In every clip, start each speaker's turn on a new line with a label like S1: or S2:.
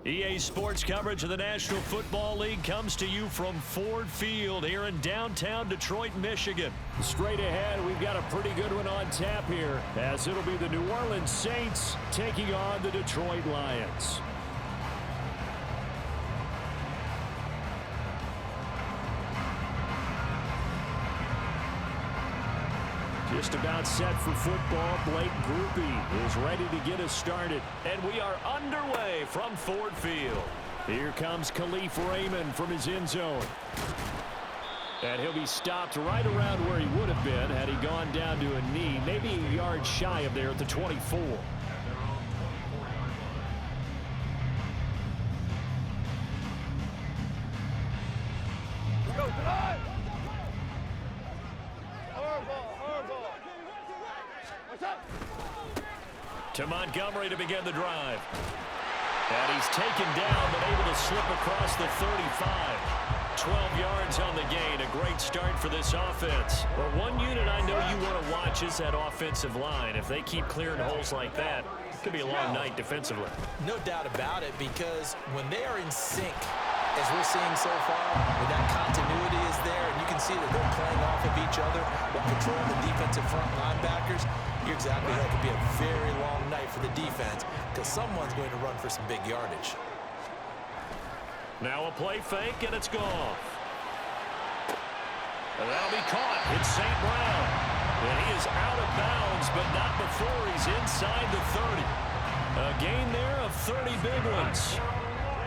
S1: EA Sports coverage of the National Football League comes to you from Ford Field here in downtown Detroit, Michigan. Straight ahead, we've got a pretty good one on tap here, as it'll be the New Orleans Saints taking on the Detroit Lions. Just about set for football. Blake Grupe is ready to get us started. And we are underway from Ford Field. Here comes Khalif Raymond from his end zone. And he'll be stopped right around where he would have been had he gone down to a knee, maybe a yard shy of there at the 24. To Montgomery to begin the drive. And he's taken down, but able to slip across the 35. 12 yards on the gain. A great start for this offense. Well, one unit I know you want to watch is that offensive line. If they keep clearing holes like that, it could be a long night defensively.
S2: No doubt about it, because when they are in sync, as we're seeing so far, when that continuity is there, and you can see that they're playing off of each other while controlling the defensive front linebackers, you're exactly right. It could be a very long night for the defense because someone's going to run for some big yardage.
S1: Now a play fake, and it's gone. And that'll be caught. It's St. Brown. And he is out of bounds, but not before he's inside the 30. A gain there of 30 big ones.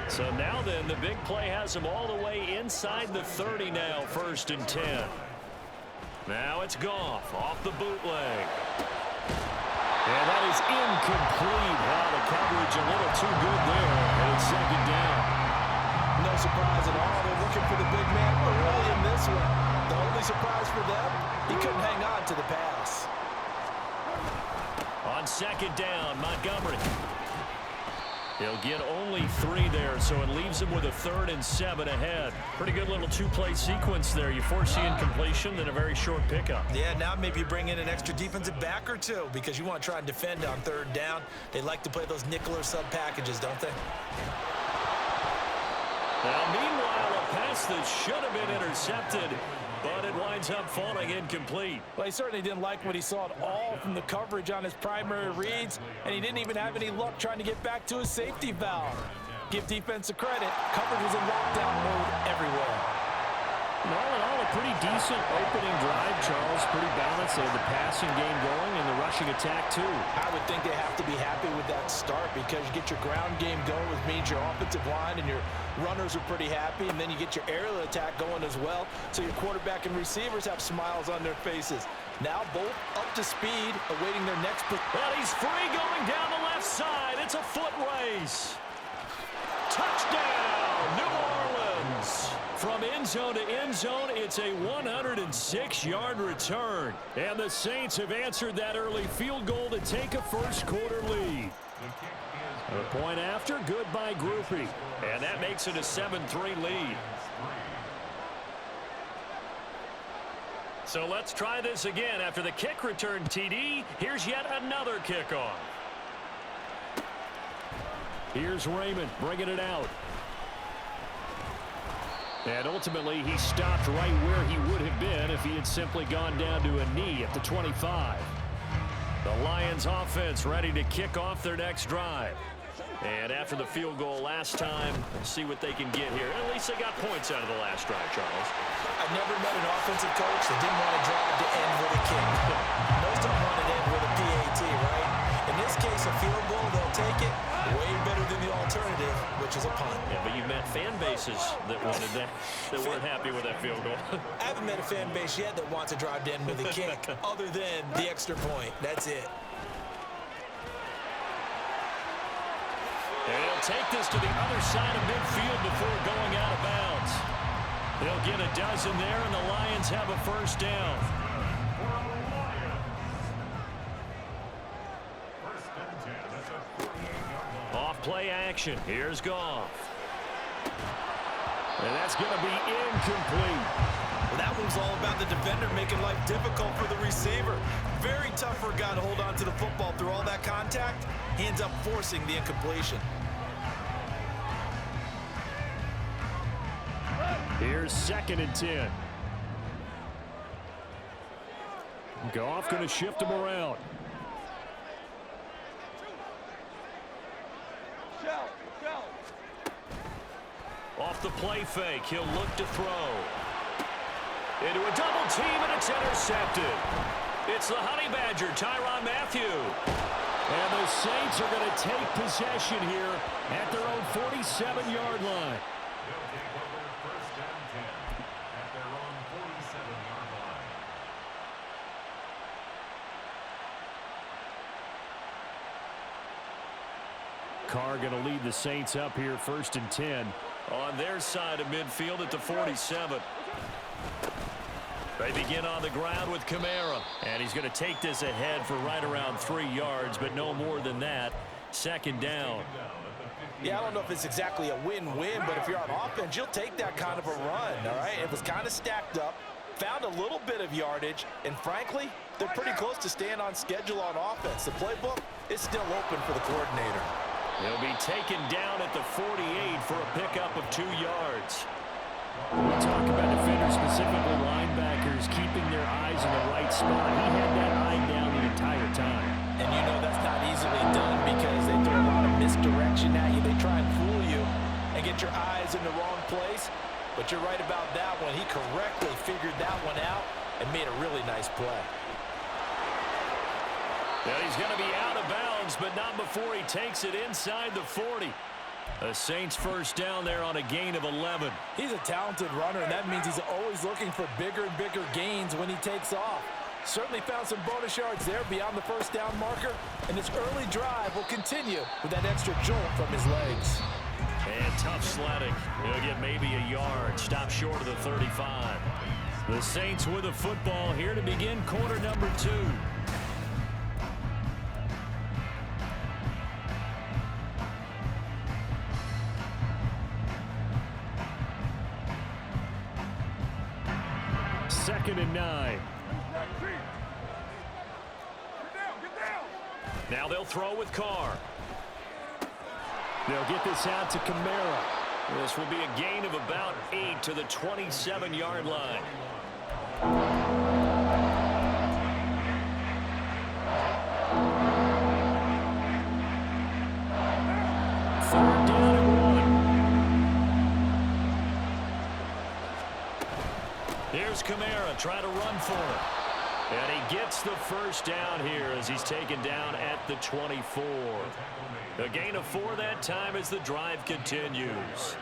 S1: So now then, the big play has him all the way inside the 30 now, 1st and 10. Now it's Goff off the bootleg. And that is incomplete. Wow, the coverage a little too good there. And it's 2nd down.
S2: No surprise at all. They're looking for the big man early in this one. The only surprise for them, he couldn't hang on to the pass.
S1: On 2nd down, Montgomery. He'll get only 3 there, so it leaves him with a 3rd and 7 ahead. Pretty good little 2-play sequence there. You force the incompletion, then a very short pickup.
S2: Yeah, now maybe you bring in an extra defensive back or two because you want to try and defend on 3rd down. They like to play those nickel or sub packages, don't they?
S1: Now, meanwhile, a pass that should have been intercepted, but it winds up falling incomplete.
S3: Well, he certainly didn't like what he saw at all from the coverage on his primary reads, and he didn't even have any luck trying to get back to his safety valve. Give defense a credit. Coverage was in lockdown mode everywhere.
S1: And all in all, a pretty decent opening drive, Charles. Pretty balanced. They had the passing game going and the rushing attack, too.
S2: I would think they have to be happy with that start because you get your ground game going, which means your offensive line and your runners are pretty happy, and then you get your aerial attack going as well, so your quarterback and receivers have smiles on their faces. Now both up to speed, awaiting their next.
S1: Well, he's free going down the left side. It's a foot race. Touchdown, New Orleans. From end zone to end zone, it's a 106-yard return. And the Saints have answered that early field goal to take a first-quarter lead. A point after, good by Grupe. And that makes it a 7-3 lead. So let's try this again. After the kick return TD, here's yet another kickoff. Here's Raymond bringing it out. And ultimately, he stopped right where he would have been if he had simply gone down to a knee at the 25. The Lions offense ready to kick off their next drive. And after the field goal last time, we'll see what they can get here. At least they got points out of the last drive, Charles.
S2: I've never met an offensive coach that didn't want to drive to end with a kick. Most don't want to end with a PAT, right? In this case, a field goal, they'll take it. Way better than the alternative, which is a punt.
S1: Yeah, but you've met fan bases that wanted that weren't happy with that field goal.
S2: I haven't met a fan base yet that wants to drive to end with a kick other than the extra point. That's it.
S1: And he'll take this to the other side of midfield before going out of bounds. They'll get a dozen there, and the Lions have a first down. Off play action. Here's Goff. And that's going to be incomplete.
S2: Well, that one's all about the defender making life difficult for the receiver. Very tough for a guy to hold on to the football through all that contact. He ends up forcing the incompletion.
S1: Here's 2nd and 10. Goff going to shift him around. Off the play fake, he'll look to throw. Into a double team, and it's intercepted. It's the Honey Badger, Tyrann Mathieu. And the Saints are going to take possession here at their own 47-yard line. Carr going to lead the Saints up here, 1st and 10. On their side of midfield at the 47. They begin on the ground with Kamara. And he's going to take this ahead for right around 3 yards, but no more than that. 2nd down.
S3: Yeah, I don't know if it's exactly a win-win, but if you're on offense, you'll take that kind of a run, all right? It was kind of stacked up, found a little bit of yardage, and frankly, they're pretty close to staying on schedule on offense. The playbook is still open for the coordinator.
S1: He'll be taken down at the 48 for a pickup of 2 yards. We talk about defenders, specifically linebackers, keeping their eyes in the right spot. He had that eye down the entire time.
S3: And you know that's not easily done because they throw a lot of misdirection at you. They try and fool you and get your eyes in the wrong place. But you're right about that one. He correctly figured that one out and made a really nice play.
S1: Yeah, he's going to be out of bounds, but not before he takes it inside the 40. The Saints 1st down there on a gain of 11.
S3: He's a talented runner, and that means he's always looking for bigger and bigger gains when he takes off. Certainly found some bonus yards there beyond the 1st down marker, and his early drive will continue with that extra jolt from his legs.
S1: And tough sledding. He'll get maybe a yard. Stop short of the 35. The Saints with the football here to begin quarter number 2. Second and 9. Now they'll throw with Carr. They'll get this out to Kamara. This will be a gain of about 8 to the 27-yard line. Third down and 1. Here's Kamara trying to run for it. And he gets the 1st down here as he's taken down at the 24. A gain of 4 that time as the drive continues.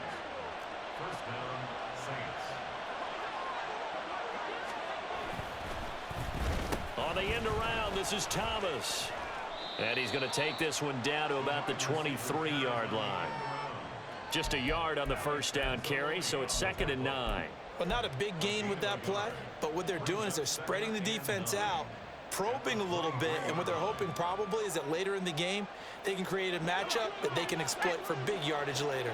S1: On the end around, this is Thomas. And he's going to take this one down to about the 23-yard line. Just a yard on the 1st down carry, so it's 2nd and 9.
S2: Well, not a big gain with that play, but what they're doing is they're spreading the defense out, probing a little bit, and what they're hoping probably is that later in the game, they can create a matchup that they can exploit for big yardage later.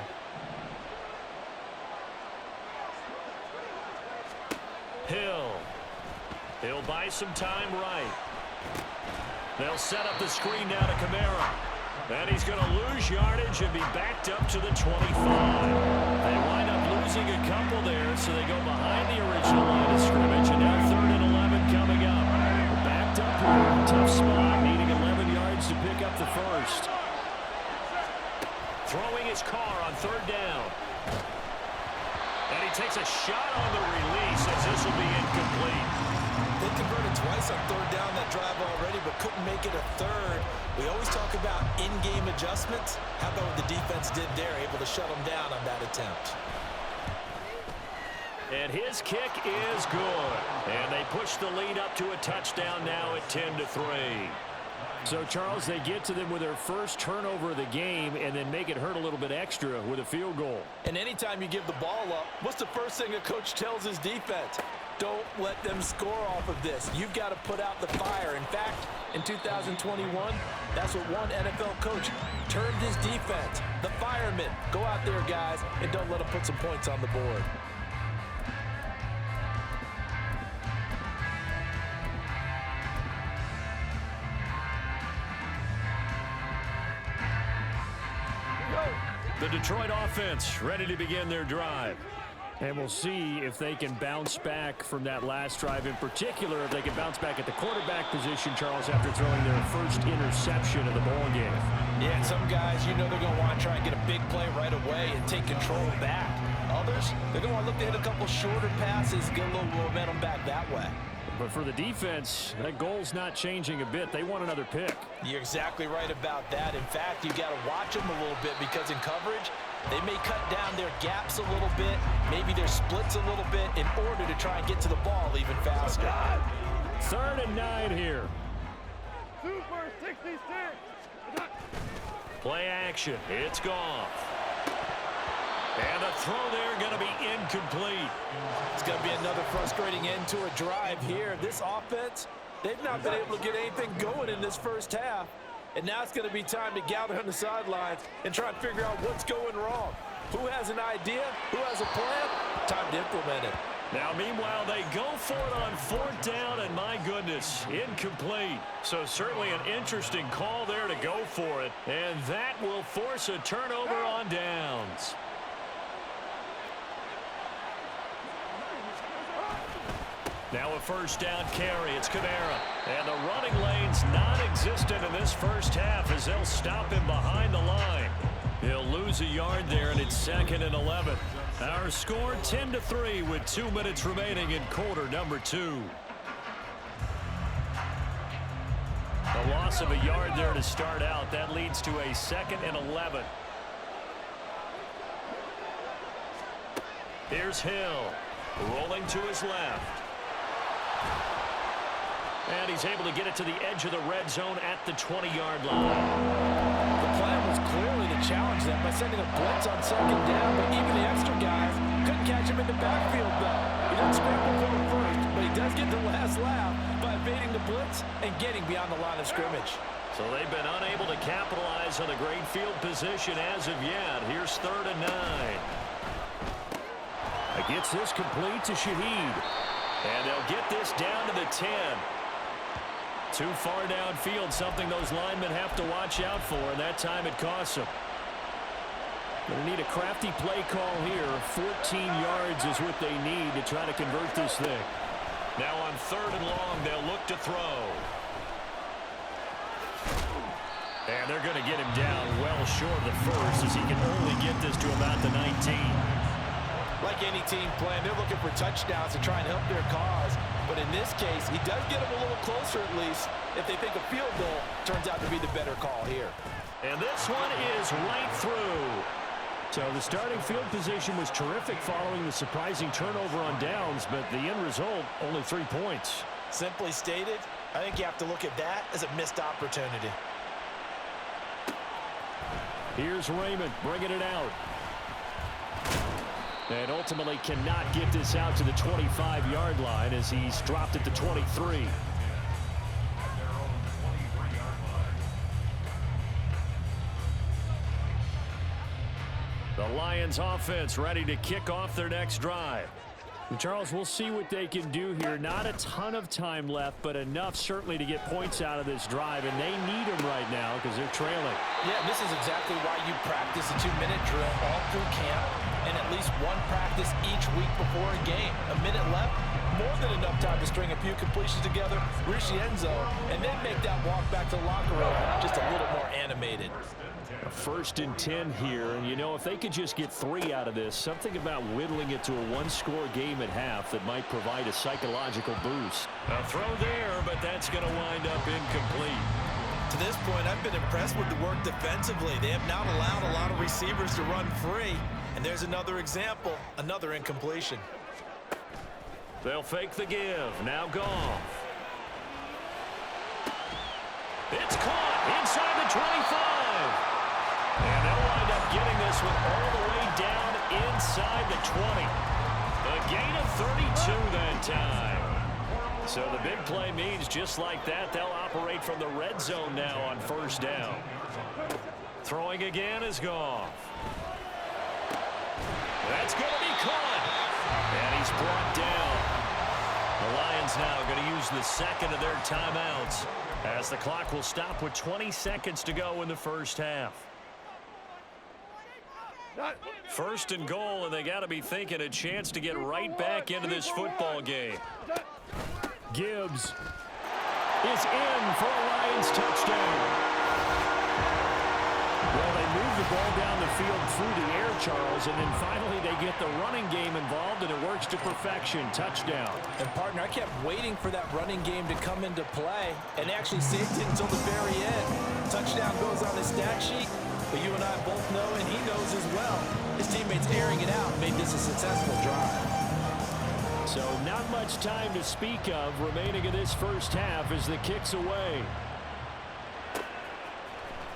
S2: He'll buy some time right. They'll set up the screen now to Kamara. And he's going to lose yardage and be backed up to the 25. They wind up losing a couple there, so they go behind the original line of scrimmage, and now 3rd and 11 coming up. Backed up here, tough spot, needing 11 yards to pick up the 1st. Throwing his Carr on 3rd down. And he takes a shot on the release as this will be incomplete. They converted twice on 3rd down that drive already, but couldn't make it a 3rd. We always talk about in-game adjustments. How about what the defense did there, able to shut them down on that attempt.
S1: And his kick is good. And they push the lead up to a touchdown now at 10-3. So, Charles, they get to them with their 1st turnover of the game and then make it hurt a little bit extra with a field goal.
S3: And anytime you give the ball up, what's the first thing a coach tells his defense? Don't let them score off of this. You've got to put out the fire. In fact, in 2021, that's what one NFL coach termed his defense. The firemen. Go out there, guys, and don't let them put some points on the board.
S1: The Detroit offense ready to begin their drive. And we'll see if they can bounce back from that last drive, in particular, if they can bounce back at the quarterback position, Charles, after throwing their first interception of the ball game.
S3: Yeah, and some guys, you know they're going to want to try and get a big play right away and take control back. Others, they're going to want to look to hit a couple shorter passes, get a little momentum back that way.
S1: But for the defense, that goal's not changing a bit. They want another pick.
S3: You're exactly right about that. In fact, you got to watch them a little bit because in coverage, they may cut down their gaps a little bit, maybe their splits a little bit in order to try and get to the ball even faster.
S1: 3rd and 9 here.
S4: Super 66.
S1: Play action. It's gone. And the throw there going to be incomplete.
S3: It's going to be another frustrating end to a drive here. This offense, they've not been able to get anything going in this first half. And now it's going to be time to gather on the sidelines and try and figure out what's going wrong. Who has an idea? Who has a plan? Time to implement it.
S1: Now, meanwhile, they go for it on 4th down, and my goodness, incomplete. So certainly an interesting call there to go for it. And that will force a turnover on downs. Now a 1st down carry. It's Kamara. And the running lane's non-existent in this first half as they'll stop him behind the line. He'll lose a yard there, and it's 2nd and 11. Our score 10-3 with 2 minutes remaining in quarter number 2. The loss of a yard there to start out. That leads to a 2nd and 11. Here's Hill. Rolling to his left. And he's able to get it to the edge of the red zone at the 20-yard line.
S3: The plan was clearly to challenge them by sending a blitz on 2nd down, but even the extra guys couldn't catch him in the backfield, though. He doesn't scramble for him first, but he does get the last laugh by evading the blitz and getting beyond the line of scrimmage.
S1: So they've been unable to capitalize on the great field position as of yet. Here's 3rd and 9. It gets this complete to Shaheed. And they'll get this down to the 10. Too far downfield, something those linemen have to watch out for, and that time it costs them. Going to need a crafty play call here. 14 yards is what they need to try to convert this thing. Now on 3rd and long, they'll look to throw. And they're going to get him down well short of the first as he can only get this to about the 19.
S3: Like any team playing, they're looking for touchdowns to try and help their cause. But in this case, he does get them a little closer at least if they think a field goal turns out to be the better call here.
S1: And this one is right through. So the starting field position was terrific following the surprising turnover on downs, but the end result, only 3 points.
S3: Simply stated, I think you have to look at that as a missed opportunity.
S1: Here's Raymond bringing it out. And ultimately cannot get this out to the 25-yard line as he's dropped at the 23. The Lions offense ready to kick off their next drive. And Charles, we'll see what they can do here. Not a ton of time left, but enough certainly to get points out of this drive, and they need them right now because they're trailing.
S3: Yeah, this is exactly why you practice a 2-minute drill all through camp and at least one practice each week before a game. A minute left, more than enough time to string a few completions together, reach the end zone, and then make that walk back to the locker room just a little more animated.
S1: A 1st and 10 here, and you know, if they could just get 3 out of this, something about whittling it to a 1-score game at half that might provide a psychological boost. A throw there, but that's going to wind up incomplete.
S3: To this point, I've been impressed with the work defensively. They have not allowed a lot of receivers to run free, and there's another example, another incompletion.
S1: They'll fake the give. Now Goff. It's caught inside the 25. And they'll wind up getting this one all the way down inside the 20. A gain of 32 that time. So the big play means just like that, they'll operate from the red zone now on 1st down. Throwing again is Goff. That's going to be caught. And he's brought down. The Lions now going to use the 2nd of their timeouts as the clock will stop with 20 seconds to go in the first half. First and goal, and they got to be thinking a chance to get right back into this football game. Gibbs is in for a Lions touchdown. Well, they move the ball down the field through the air, Charles, and then finally they get the running game involved, and it works to perfection. Touchdown.
S3: And, partner, I kept waiting for that running game to come into play and actually saved it until the very end. Touchdown goes on his stat sheet, but you and I both know, and he knows as well, his teammates airing it out made this a successful drive.
S1: So not much time to speak of remaining in this first half as the kick's away.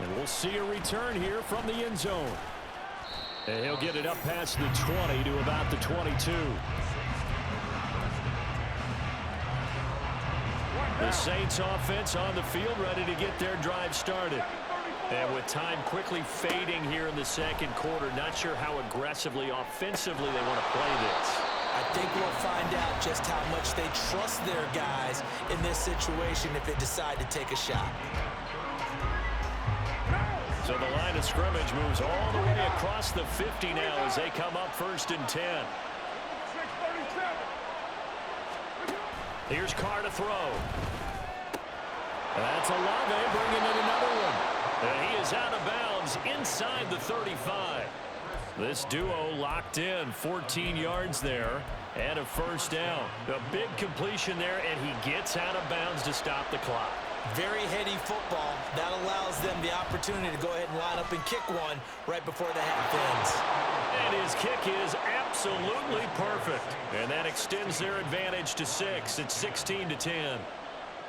S1: And we'll see a return here from the end zone. And he'll get it up past the 20 to about the 22. The Saints offense on the field ready to get their drive started. And with time quickly fading here in the second quarter, not sure how aggressively, offensively they want to play this.
S2: I think we'll find out just how much they trust their guys in this situation if they decide to take a shot.
S1: So the line of scrimmage moves all the way across the 50 now as they come up 1st and 10. Here's Carr to throw. That's Olave bringing in another one. And he is out of bounds inside the 35. This duo locked in, 14 yards there and a first down. A big completion there, and he gets out of bounds to stop the clock.
S2: Very heady football. That allows them the opportunity to go ahead and line up and kick one right before the half ends.
S1: And his kick is absolutely perfect. And that extends their advantage to 6. It's 16-10.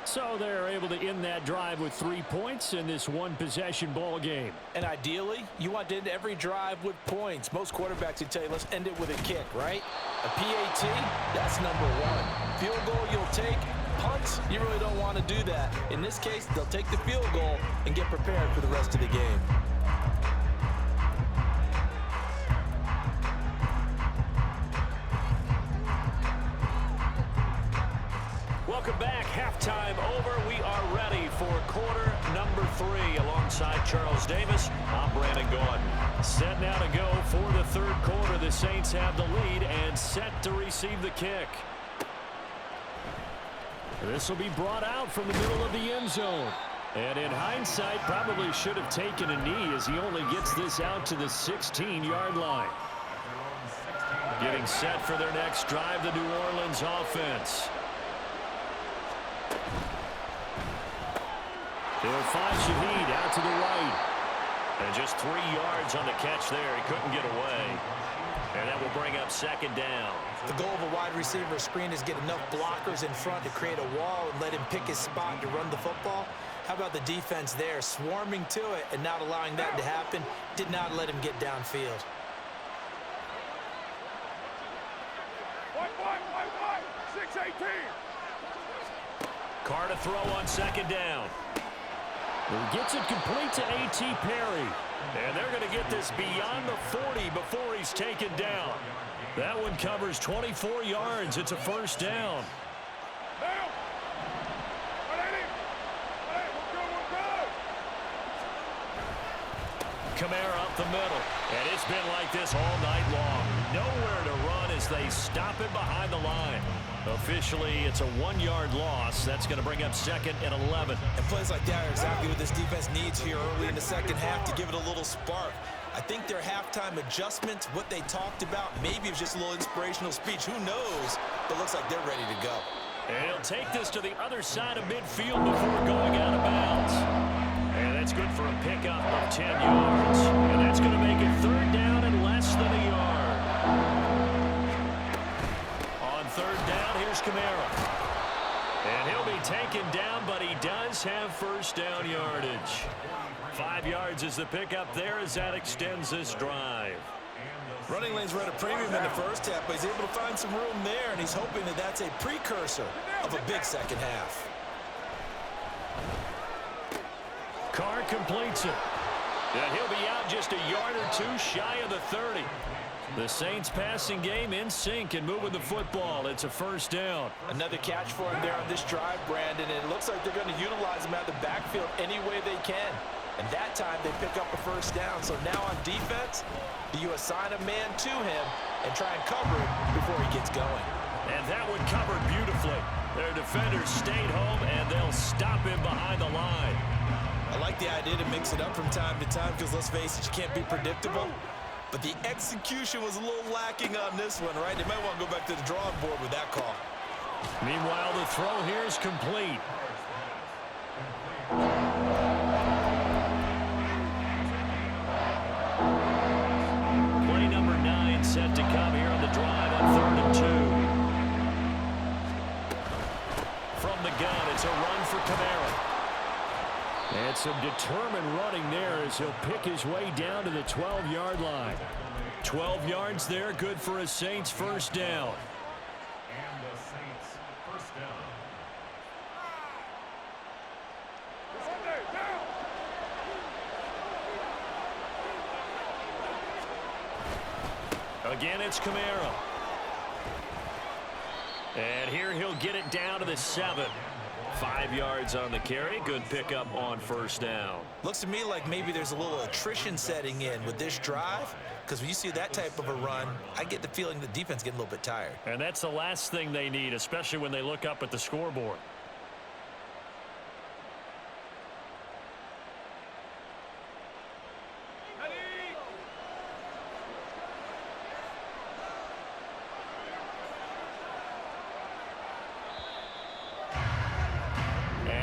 S1: So they're able to end that drive with 3 points in this one-possession ball game.
S3: And ideally, you want to end every drive with points. Most quarterbacks would tell you, let's end it with a kick, right? A PAT, that's number 1. Field goal you'll take. Punts, you really don't want to do that. In this case, they'll take the field goal and get prepared for the rest of the game.
S1: Welcome back. Halftime over. We are ready for quarter number 3. Alongside Charles Davis, I'm Brandon Gaudin. Set now to go for the third quarter. The Saints have the lead and set to receive the kick. This will be brought out from the middle of the end zone. And in hindsight, probably should have taken a knee as he only gets this out to the 16-yard line. Getting set for their next drive, the New Orleans offense. They'll find Shaheed out to the right. And just 3 yards on the catch there. He couldn't get away. And that will bring up 2nd down.
S2: The goal of a wide receiver screen is get enough blockers in front to create a wall and let him pick his spot to run the football. How about the defense there, swarming to it and not allowing that to happen? Did not let him get downfield.
S4: White, 6-18.
S1: Carr to throw on 2nd down. He gets it complete to A.T. Perry. And they're going to get this beyond the 40 before he's taken down. That one covers 24 yards. It's a first down. Kamara up the middle. And it's been like this all night long. Nowhere to run as they stop it behind the line. Officially, it's a 1-yard loss. That's going to bring up 2nd and 11.
S2: And plays like that are exactly what this defense needs here early in the second half to give it a little spark. I think their halftime adjustments, what they talked about, maybe it was just a little inspirational speech. Who knows? But looks like they're ready to go.
S1: And he'll take this to the other side of midfield before going out of bounds. And that's good for a pickup of 10 yards. And that's going to make it 3rd down and less than a yard. On 3rd down, here's Kamara. And he'll be taken down, but he does have first down yardage. 5 yards is the pickup there as that extends this drive.
S2: Running lanes were at a premium in the first half, but he's able to find some room there, and he's hoping that that's a precursor of a big second half.
S1: Carr completes it. And he'll be out just a yard or 2 shy of the 30. The Saints passing game in sync and moving the football. It's a first down.
S3: Another catch for him there on this drive, Brandon, and it looks like they're going to utilize him out of the backfield any way they can.
S2: And that time they pick up a first down. So now on defense, do you assign a man to him and try and cover him before he gets going?
S1: And that one covered beautifully. Their defenders stayed home, and they'll stop him behind the line.
S2: I like the idea to mix it up from time to time because, let's face it, you can't be predictable. But the execution was a little lacking on this one, right? They might want to go back to the drawing board with that call.
S1: Meanwhile, the throw here is complete. Play number 9 set to come here on the drive on 3rd and 2. From the gun, it's a run for Kamara. And some determined running there as he'll pick his way down to the 12-yard line. 12 yards there, good for a Saints first down.
S5: And the Saints first down.
S1: Again, it's Kamara. And here he'll get it down to the 7. 5 yards on the carry. Good pickup on first down.
S2: Looks to me like maybe there's a little attrition setting in with this drive, because when you see that type of a run, I get the feeling the defense getting a little bit tired.
S1: And that's the last thing they need, especially when they look up at the scoreboard.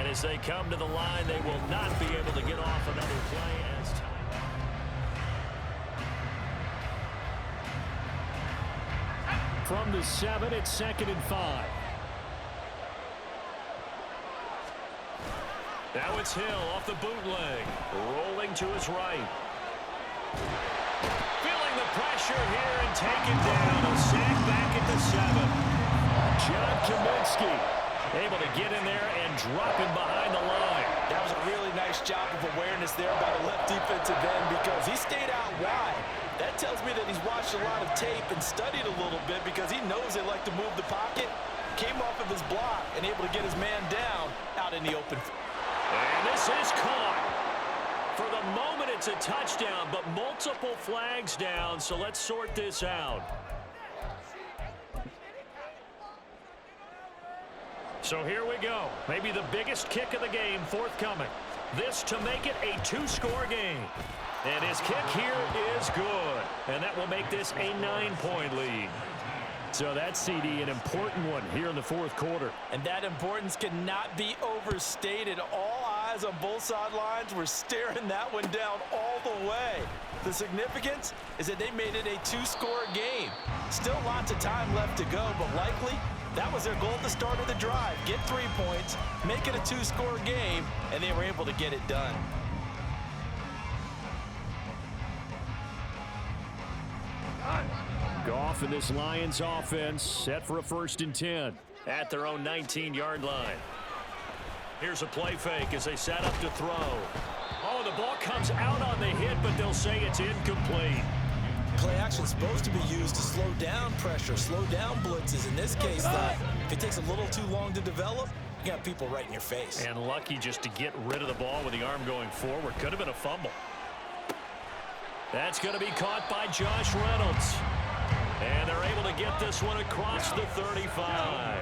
S1: As they come to the line, they will not be able to get off another play as time. From the 7, it's 2nd and 5. Now it's Hill off the bootleg, rolling to his right. Feeling the pressure here and taken down. A sack back at the 7. John Kaminsky able to get in there and drop him behind the line.
S2: That was a really nice job of awareness there by the left defensive end because he stayed out wide. That tells me that he's watched a lot of tape and studied a little bit because he knows they like to move the pocket. Came off of his block and able to get his man down out in the open.
S1: And this is caught. For the moment, it's a touchdown, but multiple flags down, so let's sort this out. So here we go. Maybe the biggest kick of the game forthcoming. This to make it a 2-score game. And his kick here is good. And that will make this a 9-point lead. So that's, CD, an important one here in the 4th quarter.
S3: And that importance cannot be overstated. All eyes on both sidelines were staring that one down all the way. The significance is that they made it a 2-score game. Still lots of time left to go, but likely that was their goal at the start of the drive. Get 3 points, make it a 2-score game, and they were able to get it done.
S1: Goff and this Lions offense set for a 1st and 10 at their own 19-yard line. Here's a play fake as they set up to throw. Oh, the ball comes out on the hit, but they'll say it's incomplete.
S2: Play action is supposed to be used to slow down pressure, slow down blitzes. In this case, though, if it takes a little too long to develop, you got people right in your face.
S1: And lucky just to get rid of the ball with the arm going forward. Could have been a fumble. That's going to be caught by Josh Reynolds. And they're able to get this one across the 35.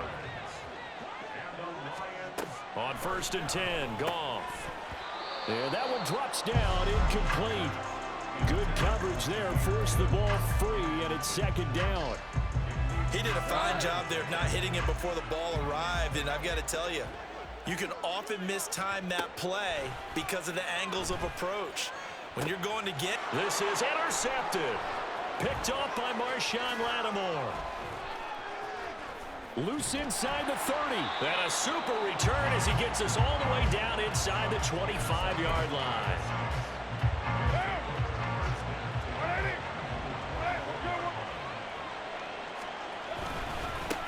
S1: On 1st and 10, Goff. And that one drops down, incomplete. Good coverage there, forced the ball free, and it's 2nd down.
S2: He did a fine job there of not hitting it before the ball arrived, and I've got to tell you, you can often mistime that play because of the angles of approach. When you're going to get...
S1: This is intercepted. Picked off by Marshawn Lattimore. Loose inside the 30. And a super return as he gets us all the way down inside the 25-yard line.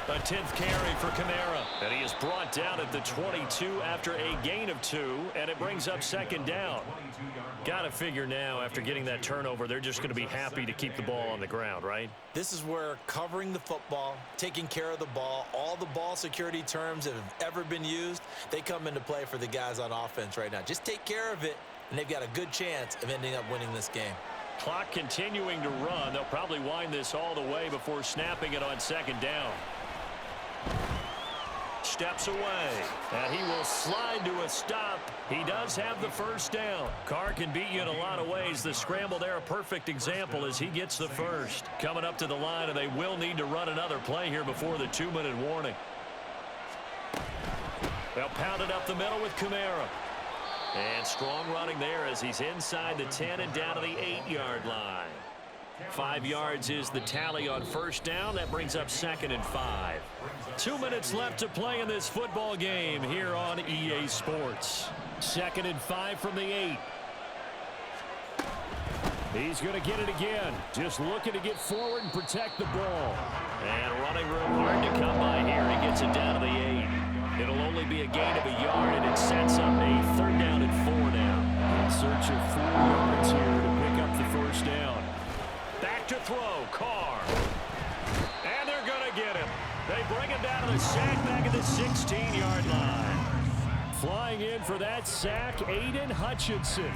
S1: A 10th carry for Kamara. And he is brought down at the 22 after a gain of 2, and it brings up 2nd down. Got to figure now, after getting that turnover, they're just going to be happy to keep the ball on the ground, right?
S2: This is where covering the football, taking care of the ball, all the ball security terms that have ever been used, they come into play for the guys on offense right now. Just take care of it, and they've got a good chance of ending up winning this game.
S1: Clock continuing to run. They'll probably wind this all the way before snapping it on second down. Steps away, and he will slide to a stop. He does have the first down. Carr can beat you in a lot of ways. The scramble there, a perfect example as he gets the first. Coming up to the line, and they will need to run another play here before the 2-minute warning. They'll pound it up the middle with Kamara. And strong running there as he's inside the 10 and down to the 8-yard line. 5 yards is the tally on first down. That brings up 2nd and 5. 2 minutes left to play in this football game here on EA Sports. 2nd and 5 from the 8. He's going to get it again. Just looking to get forward and protect the ball. And running room hard to come by here. He gets it down to the 8. It'll only be a gain of a yard, and it sets up a 3rd down and 4 now. In search of 4 yards here to pick up the first down. Back to throw, Carr. And they're going to get him. They bring him down to the sack back at the 16-yard line. Flying in for that sack, Aiden Hutchinson.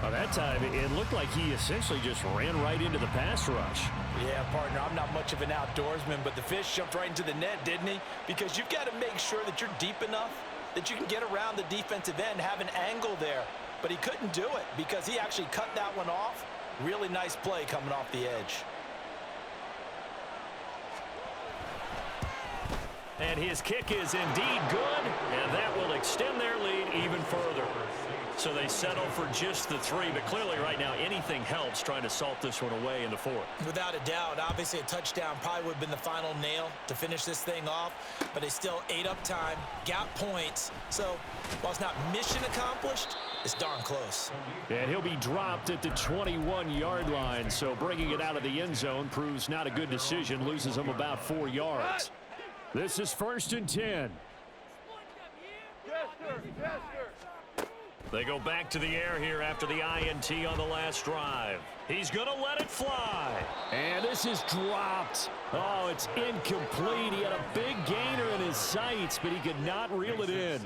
S1: By that time, it looked like he essentially just ran right into the pass rush.
S3: Yeah, partner, I'm not much of an outdoorsman, but the fish jumped right into the net, didn't he? Because you've got to make sure that you're deep enough that you can get around the defensive end, have an angle there. But he couldn't do it because he actually cut that one off. Really nice play coming off the edge.
S1: And his kick is indeed good, and that will extend their lead even further. So they settle for just the 3, but clearly right now anything helps trying to salt this one away in the 4th.
S2: Without a doubt, obviously a touchdown probably would have been the final nail to finish this thing off, but they still ate up time, got points. So while it's not mission accomplished, it's darn close.
S1: And he'll be dropped at the 21-yard line, so bringing it out of the end zone proves not a good decision, loses him about 4 yards. This is 1st and 10.
S4: Yes, sir. Yes, sir.
S1: They go back to the air here after the INT on the last drive. He's going to let it fly. And this is dropped. Oh, it's incomplete. He had a big gainer in his sights, but he could not reel it in.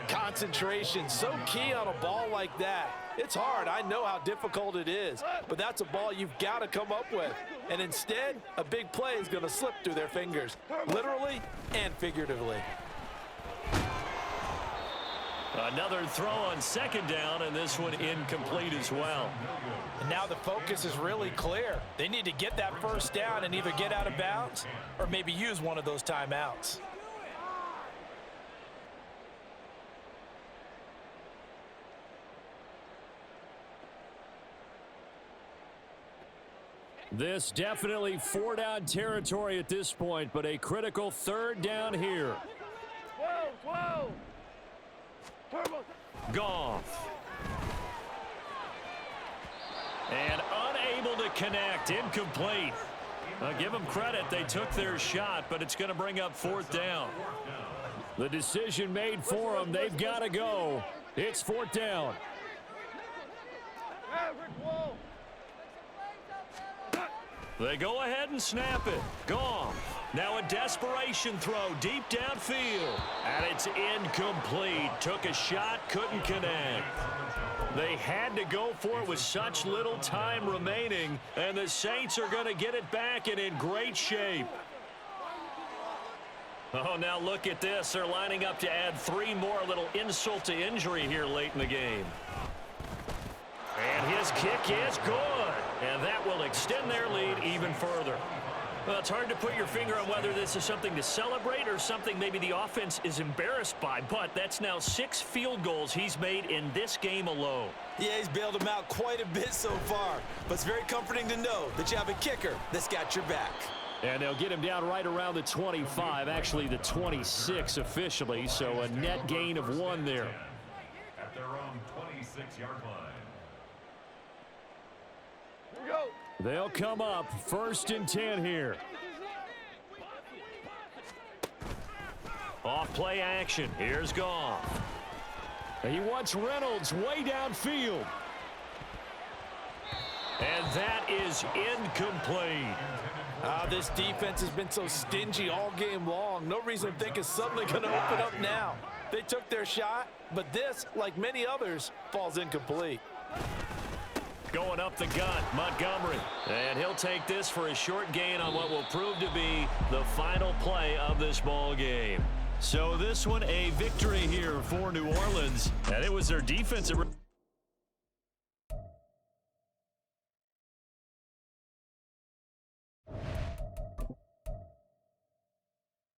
S3: Concentration, so key on a ball like that. It's hard. I know how difficult it is, but that's a ball you've got to come up with. And instead, a big play is going to slip through their fingers, literally and figuratively.
S1: Another throw on 2nd down, and this one incomplete as well.
S3: And now the focus is really clear. They need to get that first down and either get out of bounds or maybe use one of those timeouts.
S1: This definitely 4-down territory at this point, but a critical 3rd down here.
S4: 12.
S1: Goff. And unable to connect, incomplete. Give them credit, they took their shot, but it's going to bring up 4th down. The decision made for them, they've got to go. It's 4th down. They go ahead and snap it. Goff. Now a desperation throw deep downfield. And it's incomplete. Took a shot, couldn't connect. They had to go for it with such little time remaining. And the Saints are going to get it back and in great shape. Oh, now look at this. They're lining up to add 3 more, a little insult to injury here late in the game. And his kick is good. And that will extend their lead even further. Well, it's hard to put your finger on whether this is something to celebrate or something maybe the offense is embarrassed by, but that's now 6 field goals he's made in this game alone.
S2: Yeah, he's bailed them out quite a bit so far, but it's very comforting to know that you have a kicker that's got your back.
S1: And they'll get him down right around the 25, actually the 26 officially, so a net gain of 1 there.
S5: At their own 26-yard line.
S1: They'll come up 1st and 10 here. Off play action. Here's Goff. He wants Reynolds way downfield. And that is incomplete.
S3: This defense has been so stingy all game long. No reason to think it's suddenly going to open up now. They took their shot. but this, like many others, falls incomplete.
S1: Going up the gut, Montgomery. And he'll take this for a short gain on what will prove to be the final play of this ball game. So this one a victory here for New Orleans. And it was their defensive...